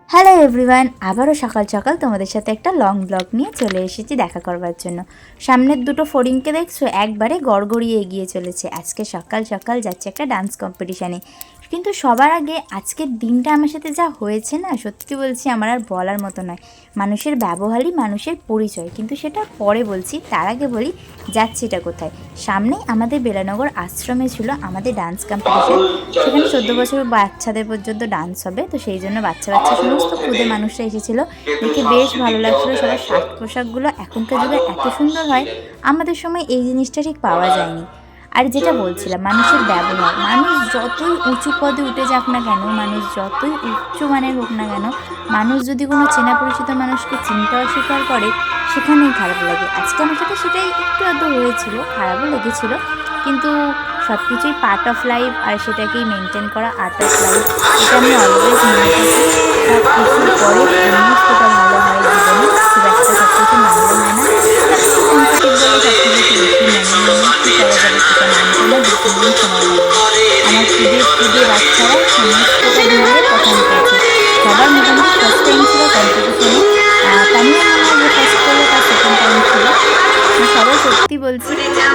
Hello everyone, আবারও সকাল সকাল তোমাদের সাথে একটা লং ব্লগ নিয়ে চলে এসেছি দেখা করবার জন্য। সামনের দুটো ফড়িংকে দেখছো একবারে গড়গড়িয়ে এগিয়ে চলেছে। আজকে সকাল সকাল যাচ্ছে একটা ডান্স কম্পিটিশানে। কিন্তু সবার আগে আজকের দিনটা আমার সাথে যা হয়েছে না, সত্যি বলছি আমার আর বলার মতো নয়। মানুষের ব্যবহারই মানুষের পরিচয়, কিন্তু সেটা পরে বলছি। তার আগে বলি যাচ্ছি এটা কোথায়। সামনেই আমাদের বেলানগর আশ্রমে ছিল আমাদের ডান্স কম্পিটিশান। সেখানে 14 বছর বাচ্চাদের পর্যন্ত ডান্স হবে, তো সেই জন্য বাচ্চা সমস্ত খুদে মানুষরা এসেছিলো। দেখে বেশ ভালো লাগছিলো। সবার সাজ পোশাকগুলো এখনকার যুগে এত সুন্দর হয়, আমাদের সময় এই জিনিসটা ঠিক পাওয়া যায়নি। আর যেটা বলছিলাম, মানুষের ব্যবহার, মানুষ যতই উঁচু পদে উঠে যাক না কেন, মানুষ যতই উচ্চ মানের হোক না কেন, মানুষ যদি কোনো চেনা পরিচিত মানুষকে চিনতে অস্বীকার করে, সেখানেই খারাপ লাগে। আজকে আমার সাথে সেটাই একটু আধটু হয়েছিল, খারাপও লেগেছিল, কিন্তু সব কিছুই পার্ট অফ লাইফ, আর সেটাকেই মেনটেন করা আর্ট অফ লাইফ। এটা আমি অলওয়েজ মনে থাকি। সব কিছুর পরে বন্ধুত্বটা ভালো হয় জীবনে, খুব একটা সব কিছু মানলে হয় না। সব কিছু সেন্সিটিভ বলে সব কিছু বেশি মনে নিয়ে কী করা যাবে সেটা মানতে না 2-3 দিন সময় লাগবে। আমার খুদে বাচ্চারা সমস্তটা ধরে প্রথম পেয়েছে। সবার মোটামুটি ফার্স্ট টাইম ছিল কম্পিটিশনে। তানিয়া মনে হয় যে ফার্স্ট করলো, তার সেকেন্ড টাইম ছিল। সবাই সত্যি বলছি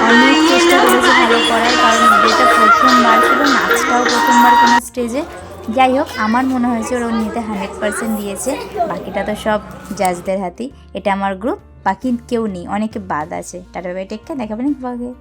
অনেক চেষ্টা করেছে ভালো করার, কারণ যেটা প্রথমবার ছিল, নাচটাও প্রথমবার কোনো স্টেজে। যাই হোক, আমার মনে হয়েছে ওরা নিতে 100% দিয়েছে। বাকিটা তো সব জাজদের হাতেই। এটা আমার গ্রুপ, বাকি কেউ নেই, অনেকে বাদ আছে। টাটা বাই, টেক কেয়ার, দেখা পাবেন।